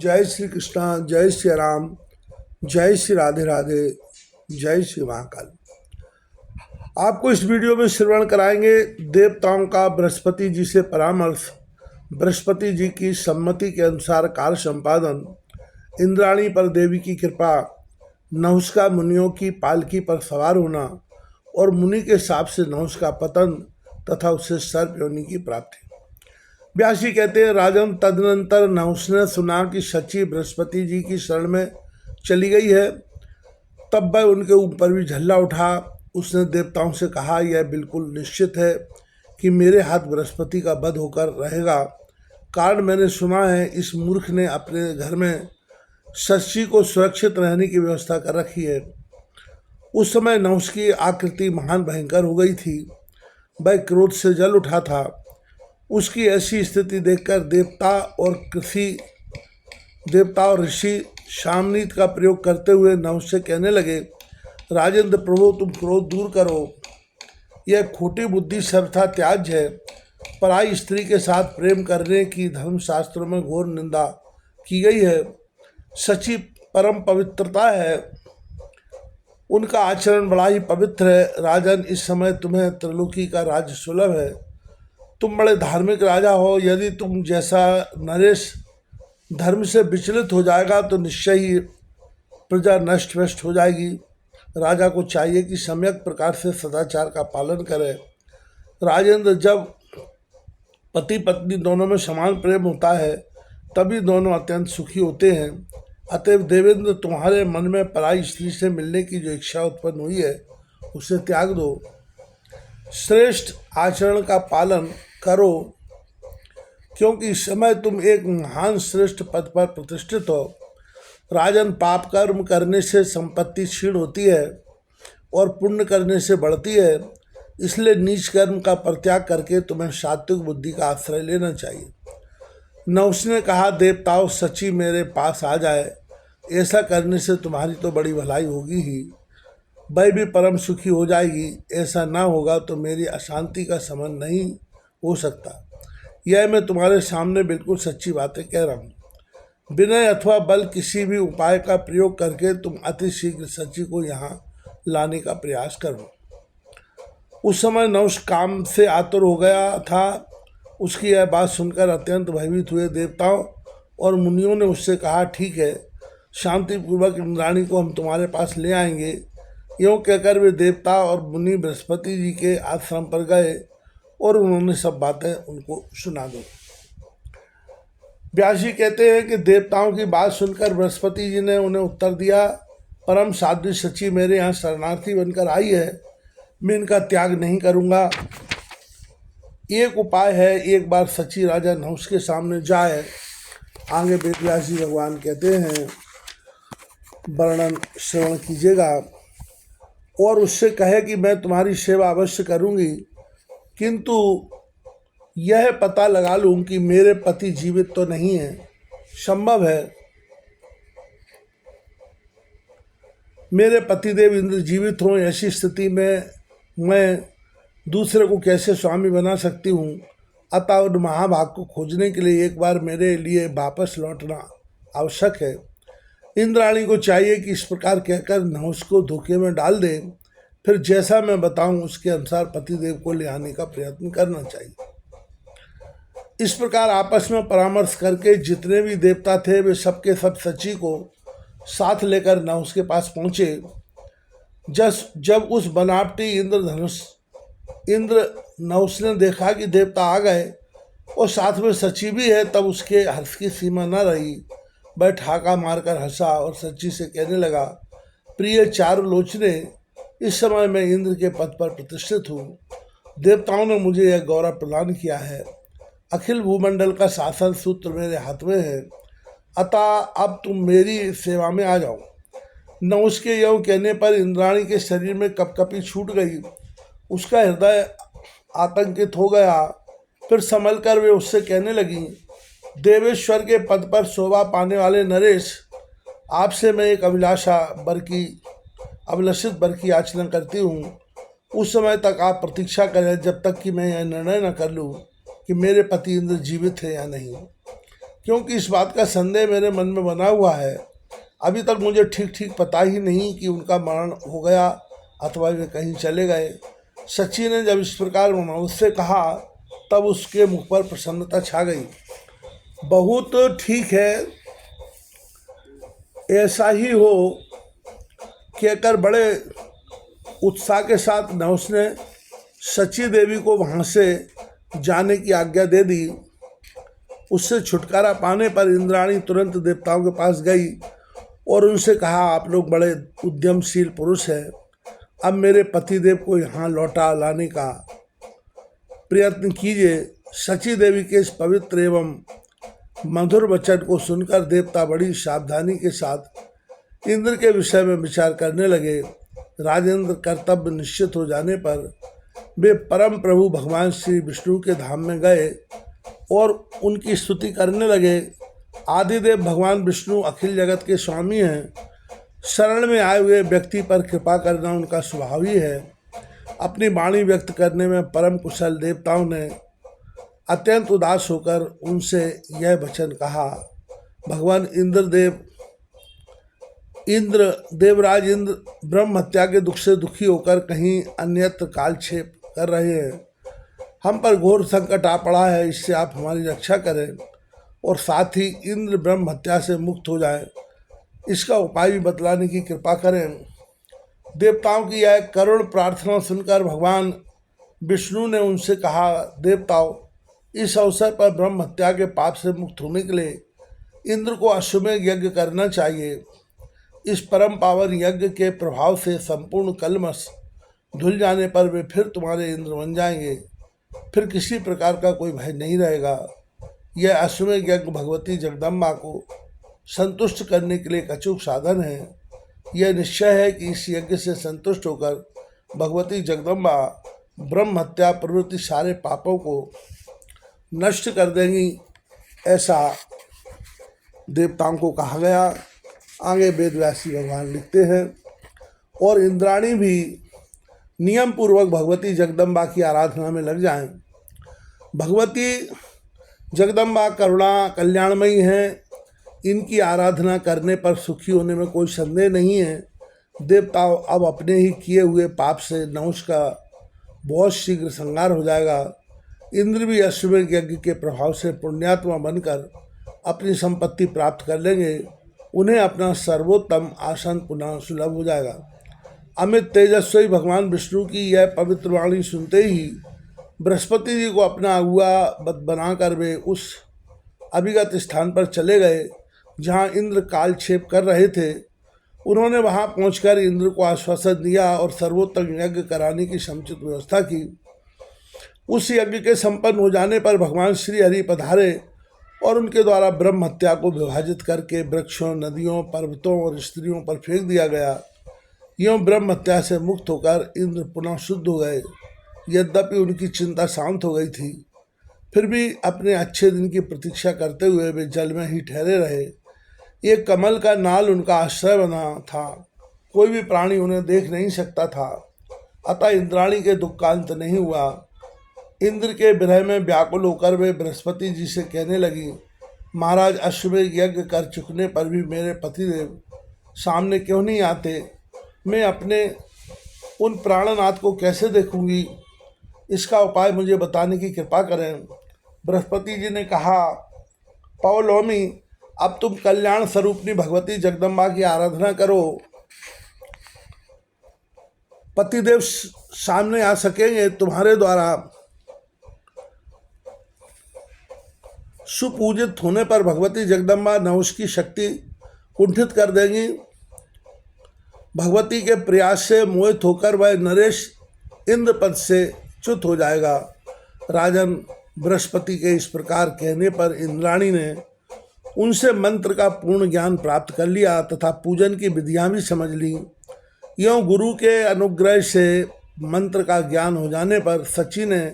जय श्री कृष्णा, जय श्री राम, जय श्री राधे राधे, जय श्री महाकाल। आपको इस वीडियो में श्रवण कराएंगे देवताओं का बृहस्पति जी से परामर्श, बृहस्पति जी की सम्मति के अनुसार कार्य संपादन, इंद्राणी पर देवी की कृपा, नहुष मुनियों की पालकी पर सवार होना और मुनि के शाप से नहुष का पतन तथा उससे सर्प योनि की प्राप्ति। व्यास जी कहते हैं, राजन तदनंतर नहुष ने सुना कि शची बृहस्पति जी की शरण में चली गई है। तब वह उनके ऊपर भी झल्ला उठा। उसने देवताओं से कहा, यह बिल्कुल निश्चित है कि मेरे हाथ बृहस्पति का वध होकर रहेगा। कारण मैंने सुना है इस मूर्ख ने अपने घर में शची को सुरक्षित रहने की व्यवस्था कर रखी है। उस समय नहुष की आकृति महान भयंकर हो गई थी। वह क्रोध से जल उठा था। उसकी ऐसी स्थिति देखकर देवता और ऋषि शामनीत का प्रयोग करते हुए नहुष से कहने लगे, राजेंद्र प्रभु, तुम क्रोध दूर करो। यह खोटी बुद्धि सर्वथा त्याज्य है। पराई स्त्री के साथ प्रेम करने की धर्मशास्त्रों में घोर निंदा की गई है। शची परम पवित्रता है, उनका आचरण बड़ा ही पवित्र है। राजन, इस समय तुम्हें त्रिलोकी का राज्य सुलभ है। तुम बड़े धार्मिक राजा हो। यदि तुम जैसा नरेश धर्म से विचलित हो जाएगा तो निश्चय ही प्रजा नष्ट भ्रष्ट हो जाएगी। राजा को चाहिए कि सम्यक प्रकार से सदाचार का पालन करे। राजेंद्र, जब पति पत्नी दोनों में समान प्रेम होता है तभी दोनों अत्यंत सुखी होते हैं। अतएव देवेंद्र, तुम्हारे मन में पराई स्त्री से मिलने की जो इच्छा उत्पन्न हुई है उसे त्याग दो। श्रेष्ठ आचरण का पालन करो, क्योंकि इस समय तुम एक महान श्रेष्ठ पद पर प्रतिष्ठित हो। राजन, पाप कर्म करने से संपत्ति क्षीण होती है और पुण्य करने से बढ़ती है। इसलिए नीच कर्म का परित्याग करके तुम्हें सात्विक बुद्धि का आश्रय लेना चाहिए। नहुष ने कहा, देवताओं, शची मेरे पास आ जाए। ऐसा करने से तुम्हारी तो बड़ी भलाई होगी ही, वह भी परम सुखी हो जाएगी। ऐसा ना होगा तो मेरी अशांति का शमन नहीं हो सकता। यह मैं तुम्हारे सामने बिल्कुल सच्ची बातें कह रहा हूँ। विनय अथवा बल किसी भी उपाय का प्रयोग करके तुम अति शीघ्र शची को यहाँ लाने का प्रयास करो। उस समय नहुष काम से आतुर हो गया था। उसकी यह बात सुनकर अत्यंत भयभीत हुए देवताओं और मुनियों ने उससे कहा, ठीक है, शांतिपूर्वक इंद्राणी को हम तुम्हारे पास ले आएंगे। यूँ कहकर वे देवता और मुनि बृहस्पति जी के आश्रम पर गए और उन्होंने सब बातें उनको सुना दी। व्यास जी कहते हैं कि देवताओं की बात सुनकर बृहस्पति जी ने उन्हें उत्तर दिया, परम साध्वी शची मेरे यहाँ शरणार्थी बनकर आई है। मैं इनका त्याग नहीं करूँगा। एक उपाय है, एक बार शची राजा नहुष के सामने जाए। आगे वेदव्यास जी भगवान कहते हैं, वर्णन श्रवण कीजिएगा, और उससे कहे कि मैं तुम्हारी सेवा अवश्य करूँगी, किंतु यह पता लगा लूँ कि मेरे पति जीवित तो नहीं है। संभव है मेरे पतिदेव इंद्र जीवित हों। ऐसी स्थिति में मैं दूसरे को कैसे स्वामी बना सकती हूँ। अतः उन महाभाग को खोजने के लिए एक बार मेरे लिए वापस लौटना आवश्यक है। इंद्राणी को चाहिए कि इस प्रकार कहकर नहुष को धोखे में डाल दे, फिर जैसा मैं बताऊं उसके अनुसार पतिदेव को ले आने का प्रयत्न करना चाहिए। इस प्रकार आपस में परामर्श करके जितने भी देवता थे वे सबके सब शची को साथ लेकर नहुष के पास पहुँचे। जब उस बनावटी इंद्र नहुष ने देखा कि देवता आ गए और साथ में शची भी है, तब उसके हर्ष की सीमा न रही। वह ठाका मारकर हंसा और शची से कहने लगा, प्रिय चारु लोचने, इस समय मैं इंद्र के पद पर प्रतिष्ठित हूँ। देवताओं ने मुझे यह गौरव प्रदान किया है। अखिल भूमंडल का शासन सूत्र मेरे हाथ में है। अतः अब तुम मेरी सेवा में आ जाओ। नहुष के यूँ कहने पर इंद्राणी के शरीर में कपकपी छूट गई। उसका हृदय आतंकित हो गया। फिर संभल कर वे उससे कहने लगी, देवेश्वर के पद पर शोभा पाने वाले नरेश, आपसे मैं एक अभिलषित वर की याचना करती हूँ। उस समय तक आप प्रतीक्षा करें जब तक कि मैं यह निर्णय न कर लूँ कि मेरे पति इंद्र जीवित है या नहीं, क्योंकि इस बात का संदेह मेरे मन में बना हुआ है। अभी तक मुझे ठीक ठीक पता ही नहीं कि उनका मरण हो गया अथवा वे कहीं चले गए। सची ने जब इस प्रकार उससे कहा तब उसके मुख पर प्रसन्नता छा गई। बहुत ठीक है, ऐसा ही हो कहकर बड़े उत्साह के साथ नहुष ने सची देवी को वहाँ से जाने की आज्ञा दे दी। उससे छुटकारा पाने पर इंद्राणी तुरंत देवताओं के पास गई और उनसे कहा, आप लोग बड़े उद्यमशील पुरुष हैं, अब मेरे पतिदेव को यहाँ लौटा लाने का प्रयत्न कीजिए। सची देवी के इस पवित्र एवं मधुर वचन को सुनकर देवता बड़ी सावधानी के साथ इंद्र के विषय में विचार करने लगे। राजेंद्र कर्तव्य निश्चित हो जाने पर वे परम प्रभु भगवान श्री विष्णु के धाम में गए और उनकी स्तुति करने लगे। आदिदेव भगवान विष्णु अखिल जगत के स्वामी हैं। शरण में आए हुए व्यक्ति पर कृपा करना उनका स्वभाव ही है। अपनी वाणी व्यक्त करने में परम कुशल देवताओं ने अत्यंत उदास होकर उनसे यह वचन कहा। भगवान देवराज इंद्र ब्रह्म हत्या के दुख से दुखी होकर कहीं अन्यत्र कालक्षेप कर रहे हैं। हम पर घोर संकट आ पड़ा है, इससे आप हमारी रक्षा करें और साथ ही इंद्र ब्रह्म हत्या से मुक्त हो जाए, इसका उपाय भी बतलाने की कृपा करें। देवताओं की यह करुण प्रार्थना सुनकर भगवान विष्णु ने उनसे कहा, देवताओं, इस अवसर पर ब्रह्म हत्या के पाप से मुक्त होने के लिए इंद्र को अश्वमेध यज्ञ करना चाहिए। इस परम पावन यज्ञ के प्रभाव से संपूर्ण कलमश धुल जाने पर वे फिर तुम्हारे इंद्र बन जाएंगे, फिर किसी प्रकार का कोई भय नहीं रहेगा। यह अश्वमेध यज्ञ भगवती जगदम्बा को संतुष्ट करने के लिए एक अचूक साधन है। यह निश्चय है कि इस यज्ञ से संतुष्ट होकर भगवती जगदम्बा ब्रह्म हत्या प्रवृत्ति सारे पापों को नष्ट कर देंगी, ऐसा देवताओं को कहा गया। आगे वेदव्यासी भगवान लिखते हैं, और इंद्राणी भी नियम पूर्वक भगवती जगदम्बा की आराधना में लग जाएं। भगवती जगदम्बा करुणा कल्याणमयी हैं, इनकी आराधना करने पर सुखी होने में कोई संदेह नहीं है। देवताओं, अब अपने ही किए हुए पाप से नहुष का बहुत शीघ्र संहार हो जाएगा। इंद्र भी अश्वमेध यज्ञ के प्रभाव से पुण्यात्मा बनकर अपनी संपत्ति प्राप्त कर लेंगे। उन्हें अपना सर्वोत्तम आसन पुनः सुलभ हो जाएगा। अमित तेजस्वी भगवान विष्णु की यह पवित्र वाणी सुनते ही बृहस्पति जी को अपना अगुआ बनाकर वे उस अभिगत स्थान पर चले गए जहाँ इंद्र कालक्षेप कर रहे थे। उन्होंने वहाँ पहुंचकर इंद्र को आश्वासन दिया और सर्वोत्तम यज्ञ कराने की समुचित व्यवस्था की। उस यज्ञ के संपन्न हो जाने पर भगवान श्री हरि पधारे और उनके द्वारा ब्रह्म हत्या को विभाजित करके वृक्षों, नदियों, पर्वतों और स्त्रियों पर फेंक दिया गया। यूँ ब्रह्म हत्या से मुक्त होकर इंद्र पुनः शुद्ध हो गए। यद्यपि उनकी चिंता शांत हो गई थी, फिर भी अपने अच्छे दिन की प्रतीक्षा करते हुए वे जल में ही ठहरे रहे। एक कमल का नाल उनका आश्रय बना था, कोई भी प्राणी उन्हें देख नहीं सकता था। अतः इंद्राणी के दुख का अंत नहीं हुआ। इंद्र के विरह में व्याकुल होकर वे बृहस्पति जी से कहने लगी, महाराज, अश्वमेध यज्ञ कर चुकने पर भी मेरे पतिदेव सामने क्यों नहीं आते? मैं अपने उन प्राणनाथ को कैसे देखूंगी? इसका उपाय मुझे बताने की कृपा करें। बृहस्पति जी ने कहा, पौलोमी, अब तुम कल्याण स्वरूपनी भगवती जगदम्बा की आराधना करो। पतिदेव सामने आ सकेंगे, तुम्हारे द्वारा सुपूजित होने पर भगवती जगदम्बा नहुष की शक्ति कुंठित कर देंगी। भगवती के प्रयास से मोहित होकर वह नरेश इंद्र पद से च्युत हो जाएगा। राजन, बृहस्पति के इस प्रकार कहने पर इंद्राणी ने उनसे मंत्र का पूर्ण ज्ञान प्राप्त कर लिया तथा पूजन की विधियां भी समझ ली। यों गुरु के अनुग्रह से मंत्र का ज्ञान हो जाने पर सची ने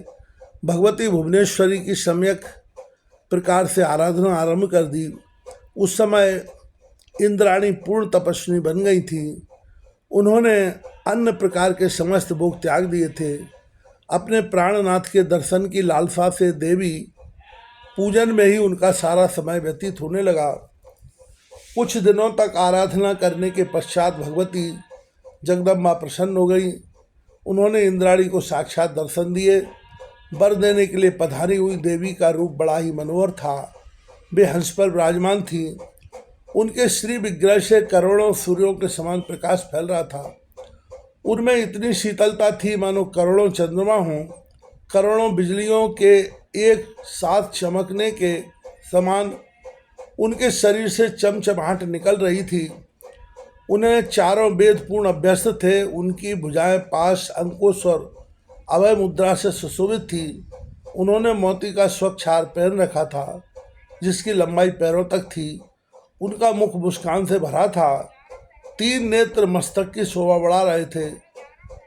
भगवती भुवनेश्वरी की सम्यक प्रकार से आराधना आरंभ कर दी। उस समय इंद्राणी पूर्ण तपस्विनी बन गई थी। उन्होंने अन्य प्रकार के समस्त भोग त्याग दिए थे। अपने प्राणनाथ के दर्शन की लालसा से देवी पूजन में ही उनका सारा समय व्यतीत होने लगा। कुछ दिनों तक आराधना करने के पश्चात भगवती जगदम्बा प्रसन्न हो गई। उन्होंने इंद्राणी को साक्षात दर्शन दिए। वर देने के लिए पधारी हुई देवी का रूप बड़ा ही मनोहर था। वे हंस पर विराजमान थी। उनके श्री विग्रह से करोड़ों सूर्यों के समान प्रकाश फैल रहा था। उनमें इतनी शीतलता थी मानो करोड़ों चंद्रमा हों। करोड़ों बिजलियों के एक साथ चमकने के समान उनके शरीर से चमचमाहट निकल रही थी। उन्हें चारों वेद पूर्ण अभ्यस्त थे। उनकी भुजाएं पाश, अंकुश और अभय मुद्रा से सुशोभित थी। उन्होंने मोती का स्वच्छ हार पहन रखा था जिसकी लंबाई पैरों तक थी। उनका मुख मुस्कान से भरा था। 3 नेत्र मस्तक की शोभा बढ़ा रहे थे।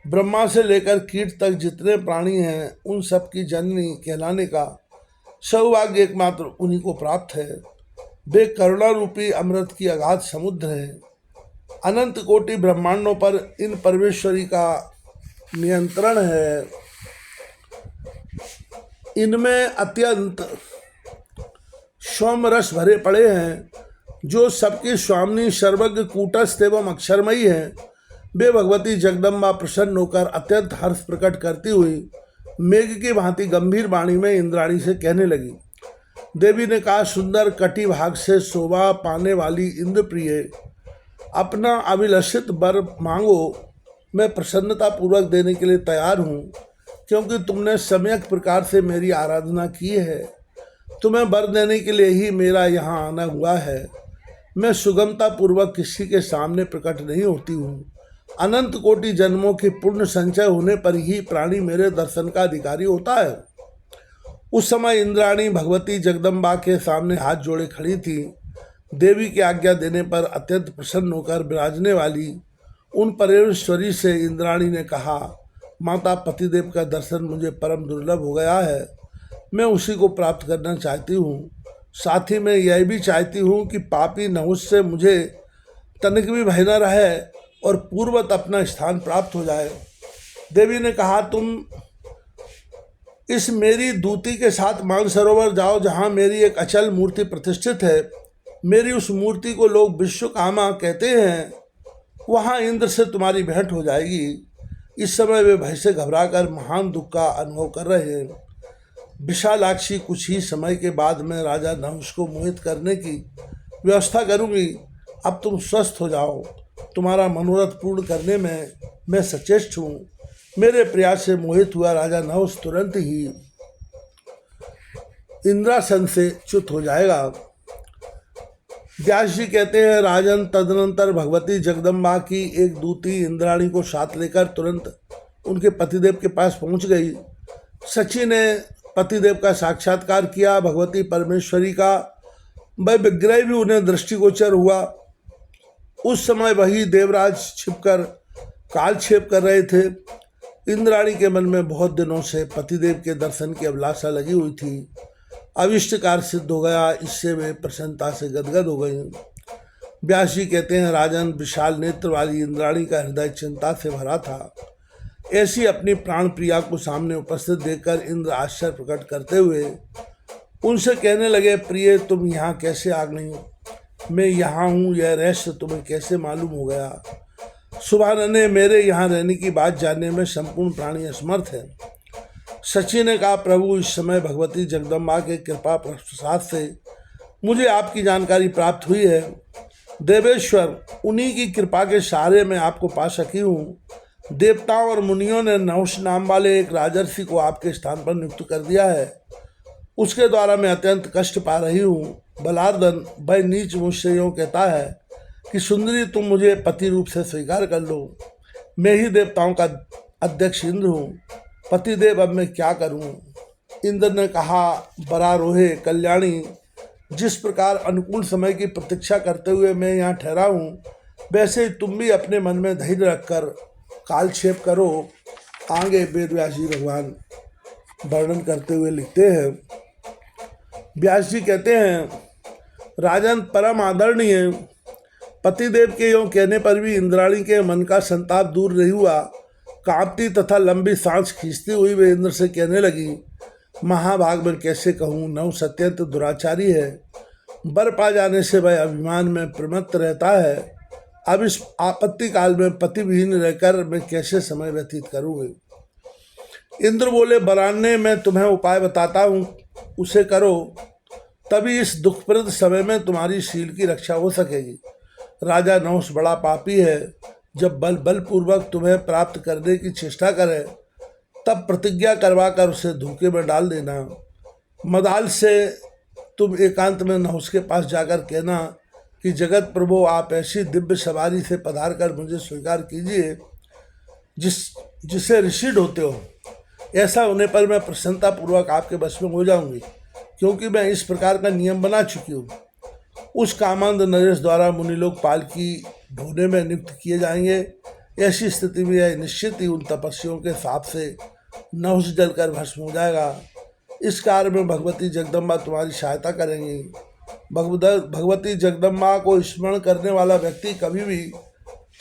ब्रह्मा से लेकर कीट तक जितने प्राणी हैं उन सब की जननी कहलाने का सौभाग्य एकमात्र उन्हीं को प्राप्त है। वे करुणा रूपी अमृत की अगाध समुद्र है। अनंत कोटि ब्रह्मांडों पर इन परमेश्वरी का नियंत्रण है। इनमें अत्यंत सौम रस भरे पड़े हैं। जो सबकी स्वामिनी सर्वज्ञ कूटस्थ एवं अक्षरमयी है, वे भगवती जगदम्बा प्रसन्न होकर अत्यंत हर्ष प्रकट करती हुई मेघ की भांति गंभीर वाणी में इंद्राणी से कहने लगी। देवी ने कहा, सुंदर कटी भाग से शोभा पाने वाली इंद्र प्रिय, अपना अभिलषित वर मांगो। मैं प्रसन्नता पूर्वक देने के लिए तैयार हूँ, क्योंकि तुमने सम्यक प्रकार से मेरी आराधना की है। तुम्हें वर देने के लिए ही मेरा यहाँ आना हुआ है। मैं सुगमता पूर्वक किसी के सामने प्रकट नहीं होती हूँ। अनंत कोटि जन्मों की पुण्य संचय होने पर ही प्राणी मेरे दर्शन का अधिकारी होता है। उस समय इंद्राणी भगवती जगदम्बा के सामने हाथ जोड़े खड़ी थी। देवी की आज्ञा देने पर अत्यंत प्रसन्न होकर विराजने वाली उन परमेश्वरी से इंद्राणी ने कहा, माता पतिदेव का दर्शन मुझे परम दुर्लभ हो गया है। मैं उसी को प्राप्त करना चाहती हूँ। साथ ही मैं यह भी चाहती हूँ कि पापी नहुस से मुझे तनिक भी भय न रहे और पूर्वत अपना स्थान प्राप्त हो जाए। देवी ने कहा, तुम इस मेरी दूती के साथ मानसरोवर जाओ, जहाँ मेरी एक अचल मूर्ति प्रतिष्ठित है। मेरी उस मूर्ति को लोग विश्वकामा कहते हैं। वहाँ इंद्र से तुम्हारी भेंट हो जाएगी। इस समय वे भय से घबराकर महान दुख का अनुभव कर रहे हैं। विशालाक्षी, कुछ ही समय के बाद मैं राजा नहुस को मोहित करने की व्यवस्था करूंगी। अब तुम स्वस्थ हो जाओ। तुम्हारा मनोरथ पूर्ण करने में मैं सचेष्ट हूँ। मेरे प्रयास से मोहित हुआ राजा नहुस तुरंत ही इंद्रासन से च्युत हो जाएगा। व्यास जी कहते हैं, राजन तदनंतर भगवती जगदम्बा की एक दूती इंद्राणी को साथ लेकर तुरंत उनके पतिदेव के पास पहुंच गई। सची ने पतिदेव का साक्षात्कार किया। भगवती परमेश्वरी का वह विग्रह भी उन्हें दृष्टिगोचर हुआ। उस समय वही देवराज छिपकर कालक्षेप कर रहे थे। इंद्राणी के मन में बहुत दिनों से पतिदेव के दर्शन की अभिलाषा लगी हुई थी। अविष्ट कार्य सिद्ध हो गया। इससे वे प्रसन्नता से गदगद हो गई। व्यास जी कहते हैं, राजन, विशाल नेत्र वाली इंद्राणी का हृदय चिंता से भरा था। ऐसी अपनी प्राण प्रिया को सामने उपस्थित देखकर इंद्र आश्चर्य प्रकट करते हुए उनसे कहने लगे, प्रिय, तुम यहाँ कैसे आ गई? मैं यहाँ हूँ, यह रहस्य तुम्हें कैसे मालूम हो गया? सुभान ने मेरे यहाँ रहने की बात जानने में संपूर्ण प्राणी असमर्थ है। सची ने कहा, प्रभु, इस समय भगवती जगदम्बा के कृपा प्रसाद से मुझे आपकी जानकारी प्राप्त हुई है। देवेश्वर, उन्हीं की कृपा के सहारे मैं आपको पा सकी हूँ। देवताओं और मुनियों ने नहुस नाम वाले एक राजर्षि को आपके स्थान पर नियुक्त कर दिया है। उसके द्वारा मैं अत्यंत कष्ट पा रही हूँ। बलार्दन, वह नीच मुझसे यूँ कहता है कि सुंदरी, तुम मुझे पति रूप से स्वीकार कर लो। मैं ही देवताओं का अध्यक्ष इंद्र हूँ। पतिदेव, अब मैं क्या करूँ? इंद्र ने कहा, बरारोहे कल्याणी, जिस प्रकार अनुकूल समय की प्रतीक्षा करते हुए मैं यहाँ ठहरा हूँ, वैसे ही तुम भी अपने मन में धैर्य रखकर कालक्षेप करो। आगे वेद व्यास जी भगवान वर्णन करते हुए लिखते हैं। व्यास जी कहते हैं, राजन, परम आदरणीय, पतिदेव के यों कहने पर भी इंद्राणी के मन का संताप दूर नहीं हुआ। कांपती तथा लंबी सांस खींचती हुई वे इंद्र से कहने लगी, महाभाग में कैसे कहूँ, नहुष अत्यंत दुराचारी है। बर पा जाने से वह अभिमान में प्रमत्त रहता है। अब इस आपत्ति काल में पतिविहीन रहकर मैं कैसे समय व्यतीत करूँगी। इंद्र बोले, बरान्ने मैं तुम्हें उपाय बताता हूँ, उसे करो, तभी इस दुखप्रद समय में तुम्हारी शील की रक्षा हो सकेगी। राजा नहुष बड़ा पापी है। जब बलपूर्वक तुम्हें प्राप्त करने की चेष्टा करे तब प्रतिज्ञा करवा कर उसे धोखे में डाल देना। मदाल से तुम एकांत में नहुष के पास जाकर कहना कि जगत प्रभु, आप ऐसी दिव्य सवारी से पधार कर मुझे स्वीकार कीजिए जिसे ऋषि ढोते हो। ऐसा होने पर मैं प्रसन्नतापूर्वक आपके वश में हो जाऊंगी, क्योंकि मैं इस प्रकार का नियम बना चुकी हूँ। उस कामांध नरेश द्वारा मुनि लोग पालकी ढोने में नियुक्त किए जाएंगे। ऐसी स्थिति में यह निश्चित ही उन तपस्वियों के साप से नहुष जलकर भस्म हो जाएगा। इस कार्य में भगवती जगदम्बा तुम्हारी सहायता करेंगी। भगवती जगदम्बा को स्मरण करने वाला व्यक्ति कभी भी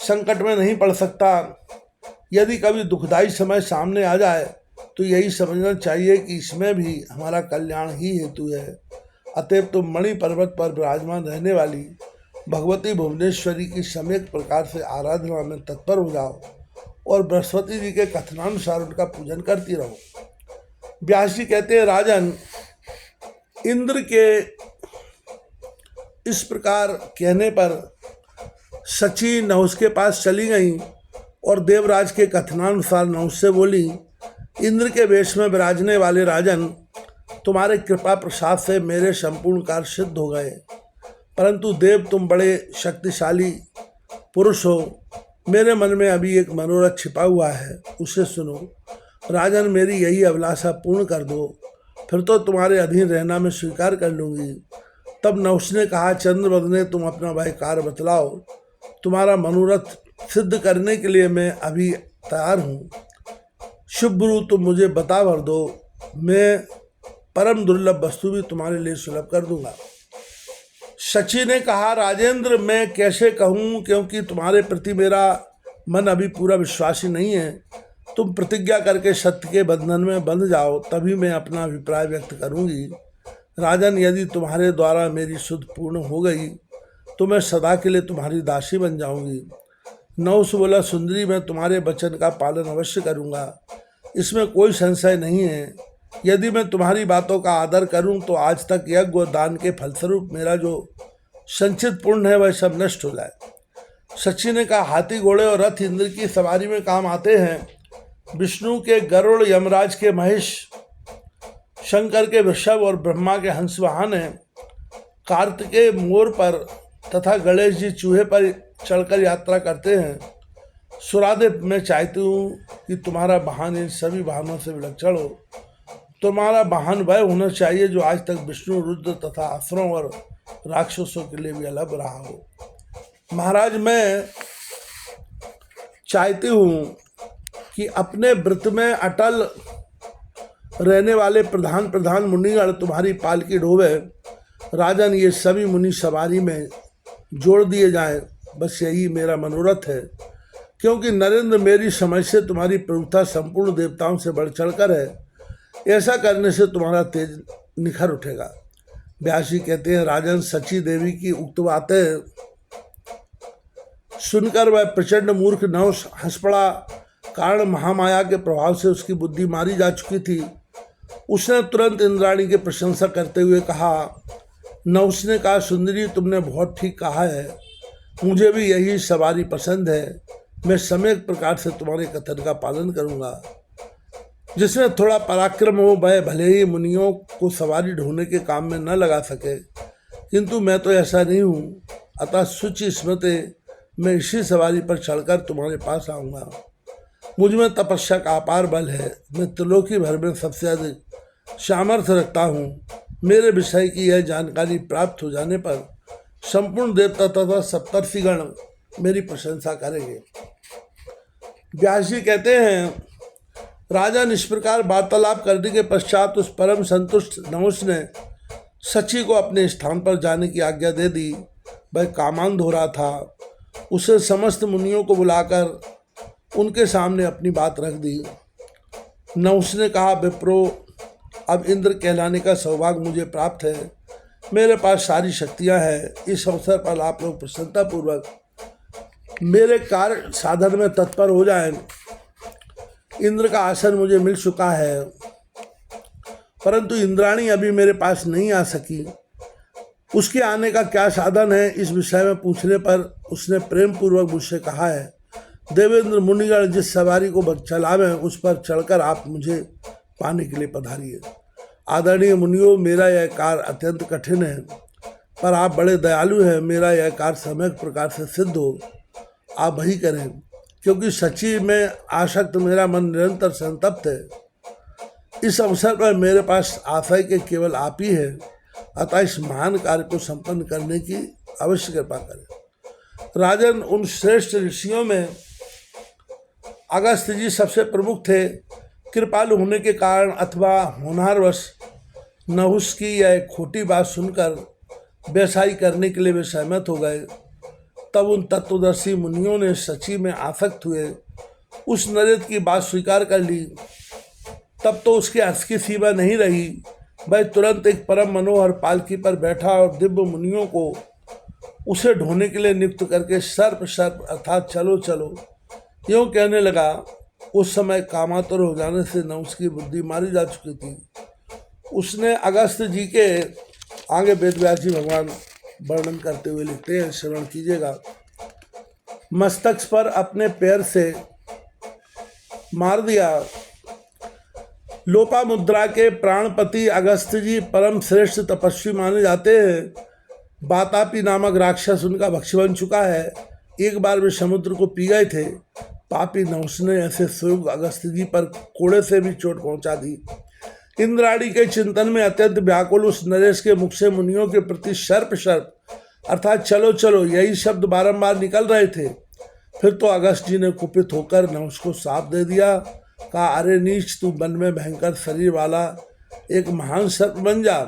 संकट में नहीं पड़ सकता। यदि कभी दुखदायी समय सामने आ जाए तो यही समझना चाहिए कि इसमें भी हमारा कल्याण ही हेतु है। अतएव तुम मणि पर्वत पर विराजमान रहने वाली भगवती भुवनेश्वरी की सम्यक प्रकार से आराधना में तत्पर हो जाओ और बृहस्पति जी के कथनानुसार उनका पूजन करती रहो। व्यास जी कहते हैं, राजन, इंद्र के इस प्रकार कहने पर सची नहुष के पास चली गई और देवराज के कथनानुसार नहुष से बोली, इंद्र के वेश में विराजने वाले राजन, तुम्हारे कृपा प्रसाद से मेरे संपूर्ण कार्य सिद्ध हो गए। परंतु देव, तुम बड़े शक्तिशाली पुरुष हो। मेरे मन में अभी एक मनोरथ छिपा हुआ है, उसे सुनो। राजन, मेरी यही अभिलाषा पूर्ण कर दो, फिर तो तुम्हारे अधीन रहना मैं स्वीकार कर लूँगी। तब नहुष ने कहा, चंद्रवदने, तुम अपना भाई कार्य बतलाओ। तुम्हारा मनोरथ सिद्ध करने के लिए मैं अभी तैयार हूँ। शुभ गुरु, तुम मुझे बता भर दो, मैं परम दुर्लभ वस्तु भी तुम्हारे लिए सुलभ कर दूंगा। शची ने कहा, राजेंद्र, मैं कैसे कहूँ, क्योंकि तुम्हारे प्रति मेरा मन अभी पूरा विश्वासी नहीं है। तुम प्रतिज्ञा करके सत्य के बंधन में बंध जाओ, तभी मैं अपना अभिप्राय व्यक्त करूँगी। राजन, यदि तुम्हारे द्वारा मेरी शुद्ध पूर्ण हो गई तो मैं सदा के लिए तुम्हारी दासी बन जाऊँगी। नहुष बोला, सुंदरी, मैं तुम्हारे वचन का पालन अवश्य करूँगा, इसमें कोई संशय नहीं है। यदि मैं तुम्हारी बातों का आदर करूं तो आज तक यज्ञ और दान के फलस्वरूप मेरा जो संचित पुण्य है वह सब नष्ट हो जाए। शची ने कहा, हाथी, घोड़े और रथ इंद्र की सवारी में काम आते हैं। विष्णु के गरुड़, यमराज के महेश, शंकर के वृषभ और ब्रह्मा के हंस वाहन हैं। कार्तिकेय मोर पर तथा गणेश जी चूहे पर चढ़कर यात्रा करते हैं। सुरादेव, मैं चाहती हूँ कि तुम्हारा वाहन इन सभी वाहनों से विलक्षण हो। तुम्हारा वाहन वह होना चाहिए जो आज तक विष्णु, रुद्र तथा असुरों और राक्षसों के लिए भी अलग रहा हो। महाराज, मैं चाहती हूँ कि अपने व्रत में अटल रहने वाले प्रधान मुनिगण तुम्हारी पालकी ढोवे। राजन, ये सभी मुनि सवारी में जोड़ दिए जाएं, बस यही मेरा मनोरथ है, क्योंकि नरेंद्र, मेरी समझ से तुम्हारी प्रभुता संपूर्ण देवताओं से बढ़ चढ़कर है। ऐसा करने से तुम्हारा तेज निखर उठेगा। व्यास जी कहते हैं, राजन, सची देवी की उक्त बातें सुनकर वह प्रचंड मूर्ख नहुष हंस पड़ा। कारण महामाया के प्रभाव से उसकी बुद्धि मारी जा चुकी थी। उसने तुरंत इंद्राणी की प्रशंसा करते हुए कहा, नहुष ने कहा, सुंदरी, तुमने बहुत ठीक कहा है, मुझे भी यही सवारी पसंद है। मैं सम्यक प्रकार से तुम्हारे कथन का पालन करूँगा। जिसमें थोड़ा पराक्रम हो वह भले ही मुनियों को सवारी ढोने के काम में न लगा सके, किंतु मैं तो ऐसा नहीं हूँ। अतः शुचि स्मृति, मैं इसी सवारी पर चढ़कर तुम्हारे पास आऊँगा। मुझ में तपस्या का अपार बल है। मैं त्रिलोकी भर में सबसे अधिक सामर्थ्य रखता हूँ। मेरे विषय की यह जानकारी प्राप्त हो जाने पर संपूर्ण देवता तथा सप्तर्षिगण मेरी प्रशंसा करेंगे। व्यास जी कहते हैं, राजन, इस प्रकार वार्तालाप करने के पश्चात उस परम संतुष्ट नहुष ने सची को अपने स्थान पर जाने की आज्ञा दे दी। वह कामांध हो रहा था। उसे समस्त मुनियों को बुलाकर उनके सामने अपनी बात रख दी। नहुष ने कहा, विप्रो, अब इंद्र कहलाने का सौभाग्य मुझे प्राप्त है। मेरे पास सारी शक्तियां हैं। इस अवसर पर आप लोग प्रसन्नतापूर्वक मेरे कार्य साधन में तत्पर हो जाएं। इंद्र का आसन मुझे मिल चुका है, परंतु इंद्राणी अभी मेरे पास नहीं आ सकी। उसके आने का क्या साधन है, इस विषय में पूछने पर उसने प्रेम पूर्वक मुझसे कहा है, देवेंद्र मुनिगण जिस सवारी को चलावें उस पर चढ़कर आप मुझे पाने के लिए पधारिए। आदरणीय मुनियों, मेरा यह कार्य अत्यंत कठिन है, पर आप बड़े दयालु हैं। मेरा यह कार्य सम्यक प्रकार से सिद्ध हो, आप वही करें, क्योंकि सच्ची में आसक्त मेरा मन निरंतर संतप्त है। इस अवसर पर मेरे पास आश्रय के केवल आप ही हैं, अतः इस महान कार्य को संपन्न करने की अवश्य कृपा करें। राजन, उन श्रेष्ठ ऋषियों में अगस्त्य जी सबसे प्रमुख थे। कृपालु होने के कारण अथवा होनहारवश नहुष की यह खोटी बात सुनकर व्यवसाय करने के लिए वे सहमत हो गए। तब उन तत्वदर्शी मुनियों ने सची में आसक्त हुए उस नरेश की बात स्वीकार कर ली। तब तो उसके हर्ष की सीमा नहीं रही। वह तुरंत एक परम मनोहर पालकी पर बैठा और दिव्य मुनियों को उसे ढोने के लिए नियुक्त करके सर्प सर्प अर्थात चलो चलो यूँ कहने लगा। उस समय कामातुर हो जाने से नहुष की बुद्धि मारी जा चुकी थी। उसने अगस्त्य जी के आगे वेदव्यास जी भगवान वर्णन करते हुए लिखते हैं, श्रवण कीजिएगा। मस्तक पर अपने पैर से मार दिया। लोपामुद्रा के प्राणपति अगस्त्य जी परम श्रेष्ठ तपस्वी माने जाते हैं। वातापी नामक राक्षस उनका भक्ष्य बन चुका है। एक बार वे समुद्र को पी गए थे। पापी नहुष ने ऐसे स्वयं अगस्त्य जी पर कोड़े से भी चोट पहुंचा दी। इंद्राणी के चिंतन में अत्यंत व्याकुल उस नरेश के मुख से मुनियों के प्रति सर्प सर्प अर्थात चलो चलो यही शब्द बारंबार निकल रहे थे। फिर तो अगस्त्य जी ने कुपित होकर नहुष को साप दे दिया। कहा, अरे नीच, तू वन में भयंकर शरीर वाला एक महान सर्प बन जा।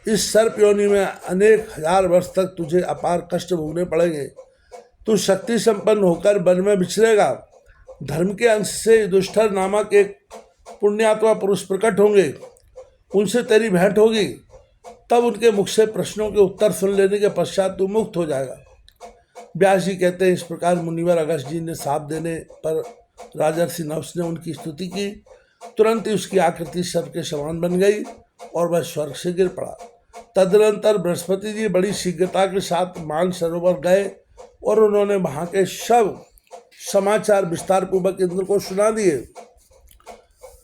इस सर्प योनि में अनेक हजार वर्ष तक तुझे अपार कष्ट भोगने पड़ेंगे। तू शक्ति संपन्न होकर वन में विचरेगा। धर्म के अंश से युधिष्ठिर नामक एक पुण्यात्मा पुरुष प्रकट होंगे, उनसे तेरी भेंट होगी। तब उनके मुख से प्रश्नों के उत्तर सुन लेने के पश्चात तू मुक्त हो जाएगा। व्यास जी कहते हैं, इस प्रकार मुनिवर अगस्त्य जी ने साप देने पर राजर्षि नहुष ने उनकी स्तुति की। तुरंत ही उसकी आकृति सर्प के समान बन गई और वह स्वर्ग से गिर पड़ा। तदनंतर बृहस्पति जी बड़ी शीघ्रता के साथ मानसरोवर गए और उन्होंने वहाँ के सब समाचार विस्तार पूर्वक इंद्र को सुना दिए।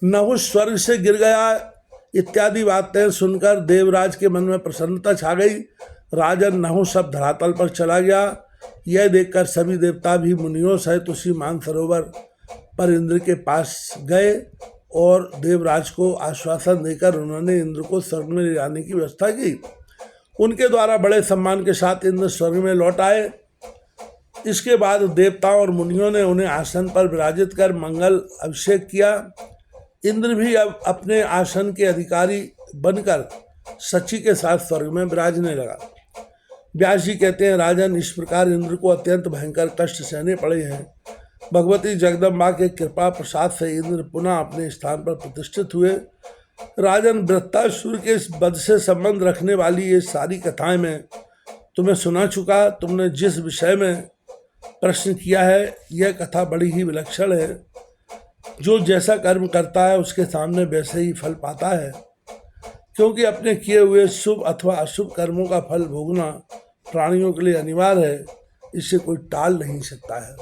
नहुष स्वर्ग से गिर गया इत्यादि बातें सुनकर देवराज के मन में प्रसन्नता छा गई। राजन नहुष अब धरातल पर चला गया। यह देखकर सभी देवता भी मुनियों सहित उसी मानसरोवर पर इंद्र के पास गए और देवराज को आश्वासन देकर उन्होंने इंद्र को स्वर्ग में ले जाने की व्यवस्था की। उनके द्वारा बड़े सम्मान के साथ इंद्र स्वर्ग में लौट आए। इसके बाद देवताओं और मुनियों ने उन्हें आसन पर विराजित कर मंगल अभिषेक किया। इंद्र भी अब अपने आसन के अधिकारी बनकर सची के साथ स्वर्ग में विराजने लगा। व्यास जी कहते हैं, राजन, इस प्रकार इंद्र को अत्यंत भयंकर कष्ट सहने पड़े हैं। भगवती जगदम्बा के कृपा प्रसाद से इंद्र पुनः अपने स्थान पर प्रतिष्ठित हुए। राजन, वृत्तासुर के इस वध से संबंध रखने वाली ये सारी कथाएं मैं तुम्हें सुना चुका। तुमने जिस विषय में प्रश्न किया है, यह कथा बड़ी ही विलक्षण है। जो जैसा कर्म करता है उसके सामने वैसे ही फल पाता है, क्योंकि अपने किए हुए शुभ अथवा अशुभ कर्मों का फल भोगना प्राणियों के लिए अनिवार्य है। इसे कोई टाल नहीं सकता है।